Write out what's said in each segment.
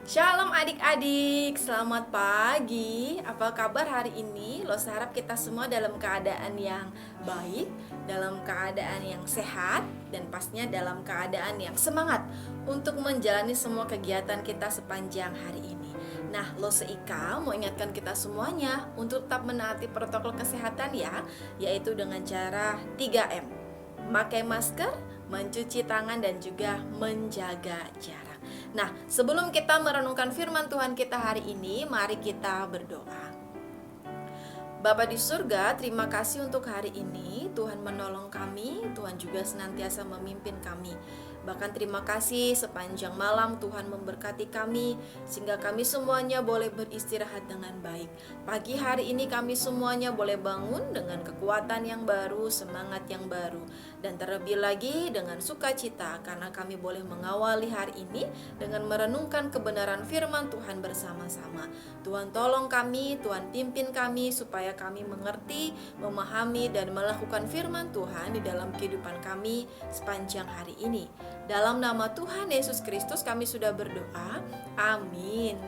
Shalom adik-adik, selamat pagi. Apa kabar hari ini? Harap kita semua dalam keadaan yang baik, dalam keadaan yang sehat, dan pastinya dalam keadaan yang semangat untuk menjalani semua kegiatan kita sepanjang hari ini. Nah, Ika mau ingatkan kita semuanya untuk tetap menaati protokol kesehatan ya, yaitu dengan cara 3M. Memakai masker, mencuci tangan, dan juga menjaga jarak. Nah, sebelum kita merenungkan firman Tuhan kita hari ini, mari kita berdoa. Bapa di surga, terima kasih untuk hari ini. Tuhan menolong kami, Tuhan juga senantiasa memimpin kami. Bahkan terima kasih sepanjang malam Tuhan memberkati kami, sehingga kami semuanya boleh beristirahat dengan baik. Pagi hari ini kami semuanya boleh bangun dengan kekuatan yang baru, semangat yang baru, dan terlebih lagi dengan sukacita karena kami boleh mengawali hari ini dengan merenungkan kebenaran firman Tuhan bersama-sama. Tuhan tolong kami, Tuhan pimpin kami supaya kami mengerti, memahami, dan melakukan firman Tuhan di dalam kehidupan kami sepanjang hari ini. Dalam nama Tuhan Yesus Kristus kami sudah berdoa, amin.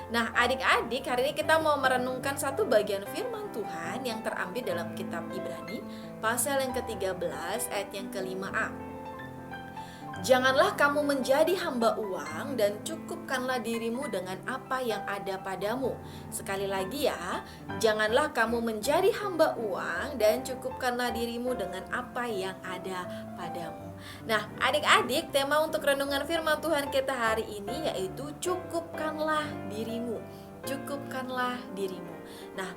Nah adik-adik, hari ini kita mau merenungkan satu bagian firman Tuhan yang terambil dalam kitab Ibrani pasal yang ke-13 ayat yang ke-5a. Janganlah kamu menjadi hamba uang dan cukupkanlah dirimu dengan apa yang ada padamu. Sekali lagi ya, janganlah kamu menjadi hamba uang dan cukupkanlah dirimu dengan apa yang ada padamu. Nah, adik-adik, tema untuk renungan firman Tuhan kita hari ini yaitu cukupkanlah dirimu. Cukupkanlah dirimu. Nah,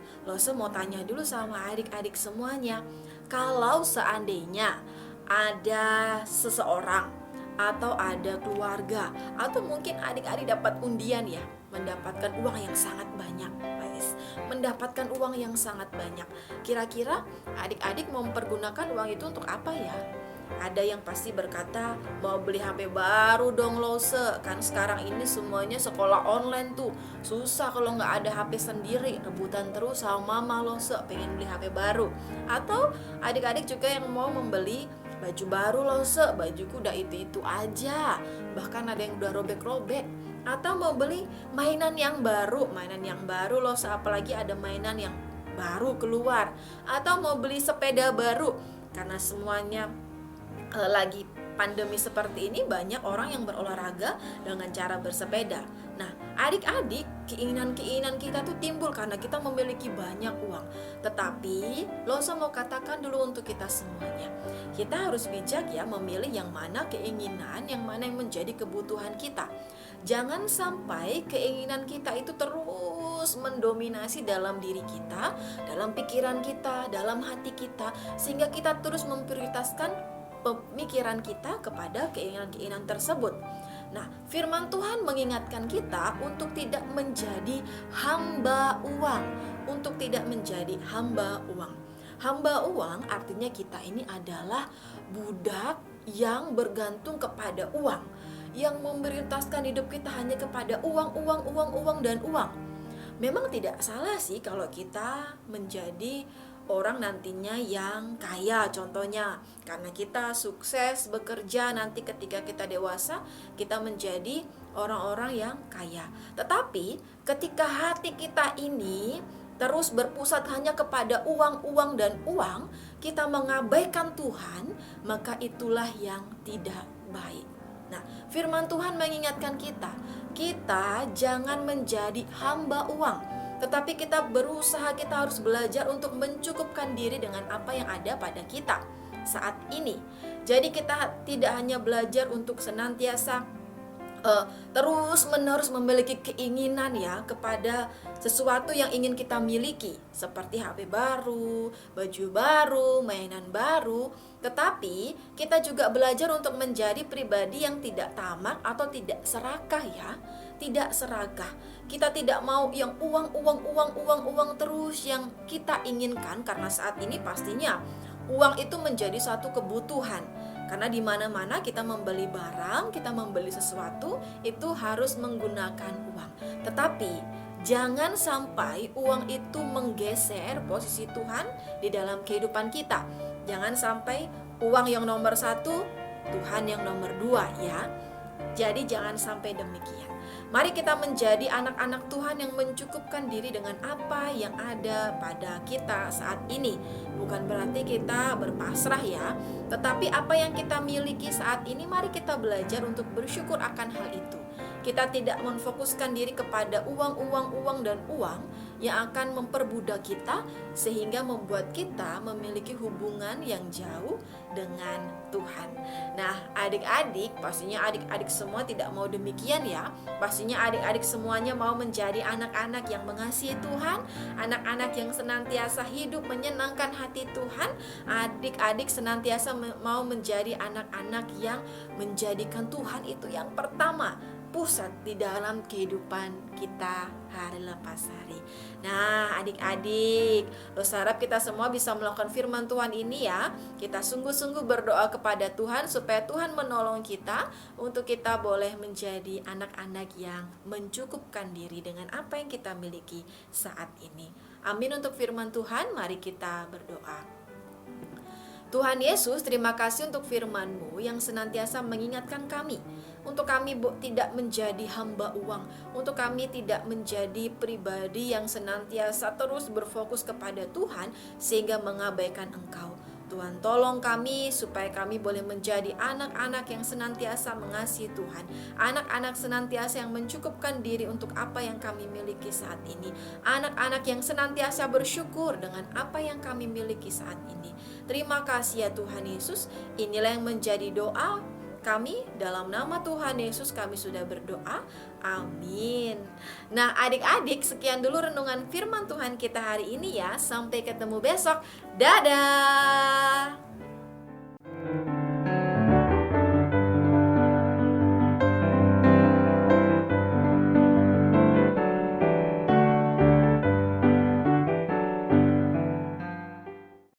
mau tanya dulu sama adik-adik semuanya. Kalau seandainya ada seseorang atau ada keluarga, atau mungkin adik-adik dapat undian ya, mendapatkan uang yang sangat banyak, guys. Mendapatkan uang yang sangat banyak. Kira-kira adik-adik mau mempergunakan uang itu untuk apa ya? Ada yang pasti berkata mau beli HP baru dong Lose. Kan sekarang ini semuanya sekolah online tuh. Susah kalau nggak ada HP sendiri, rebutan terus sama mama Lose pengen beli HP baru. Atau adik-adik juga yang mau membeli baju baru bajuku udah itu aja, bahkan ada yang udah robek-robek. Atau mau beli mainan yang baru apalagi ada mainan yang baru keluar. Atau mau beli sepeda baru, karena semuanya lagi pandemi seperti ini banyak orang yang berolahraga dengan cara bersepeda. Nah, adik-adik, keinginan-keinginan kita tuh timbul karena kita memiliki banyak uang. Tetapi, mau katakan dulu untuk kita semuanya. Kita harus bijak ya memilih yang mana keinginan, yang mana yang menjadi kebutuhan kita. Jangan sampai keinginan kita itu terus mendominasi dalam diri kita, dalam pikiran kita, dalam hati kita, sehingga kita terus memprioritaskan pemikiran kita kepada keinginan-keinginan tersebut. Nah, firman Tuhan mengingatkan kita untuk tidak menjadi hamba uang, untuk tidak menjadi hamba uang. Hamba uang artinya kita ini adalah budak yang bergantung kepada uang, yang memprioritaskan hidup kita hanya kepada uang, dan uang. Memang tidak salah sih kalau kita menjadi orang nantinya yang kaya, contohnya karena kita sukses bekerja, nanti ketika kita dewasa kita menjadi orang-orang yang kaya. Tetapi ketika hati kita ini terus berpusat hanya kepada uang, dan uang, kita mengabaikan Tuhan, maka itulah yang tidak baik. Nah, firman Tuhan mengingatkan kita jangan menjadi hamba uang, tetapi kita berusaha, kita harus belajar untuk mencukupkan diri dengan apa yang ada pada kita saat ini. Jadi kita tidak hanya belajar untuk senantiasa terus menerus memiliki keinginan ya kepada sesuatu yang ingin kita miliki, seperti HP baru, baju baru, mainan baru. Tetapi kita juga belajar untuk menjadi pribadi yang tidak tamak atau tidak serakah ya. Tidak serakah. Kita tidak mau yang uang terus yang kita inginkan, karena saat ini pastinya uang itu menjadi satu kebutuhan. Karena di mana-mana kita membeli barang, kita membeli sesuatu, itu harus menggunakan uang. Tetapi jangan sampai uang itu menggeser posisi Tuhan di dalam kehidupan kita. Jangan sampai uang yang nomor 1, Tuhan yang nomor 2 ya. Jadi jangan sampai demikian. Mari kita menjadi anak-anak Tuhan yang mencukupkan diri dengan apa yang ada pada kita saat ini. Bukan berarti kita berpasrah ya, tetapi apa yang kita miliki saat ini, mari kita belajar untuk bersyukur akan hal itu. Kita tidak memfokuskan diri kepada uang dan uang yang akan memperbudak kita, sehingga membuat kita memiliki hubungan yang jauh dengan Tuhan. Nah, adik-adik, pastinya adik-adik semua tidak mau demikian ya. Pastinya adik-adik semuanya mau menjadi anak-anak yang mengasihi Tuhan, anak-anak yang senantiasa hidup menyenangkan hati Tuhan. Adik-adik senantiasa mau menjadi anak-anak yang menjadikan Tuhan itu yang pertama, pusat di dalam kehidupan kita hari lepas hari. Nah, adik-adik, Rosa harap kita semua bisa melakukan firman Tuhan ini ya. Kita sungguh-sungguh berdoa kepada Tuhan supaya Tuhan menolong kita untuk kita boleh menjadi anak-anak yang mencukupkan diri dengan apa yang kita miliki saat ini. Amin untuk firman Tuhan, mari kita berdoa. Tuhan Yesus, terima kasih untuk firman-Mu yang senantiasa mengingatkan kami, untuk kami tidak menjadi hamba uang, untuk kami tidak menjadi pribadi yang senantiasa terus berfokus kepada Tuhan sehingga mengabaikan Engkau. Tuhan, tolong kami supaya kami boleh menjadi anak-anak yang senantiasa mengasihi Tuhan, anak-anak senantiasa yang mencukupkan diri untuk apa yang kami miliki saat ini, anak-anak yang senantiasa bersyukur dengan apa yang kami miliki saat ini. Terima kasih ya Tuhan Yesus. Inilah yang menjadi doa kami, dalam nama Tuhan Yesus kami sudah berdoa, amin. Nah adik-adik, sekian dulu renungan firman Tuhan kita hari ini ya. Sampai ketemu besok, dadah.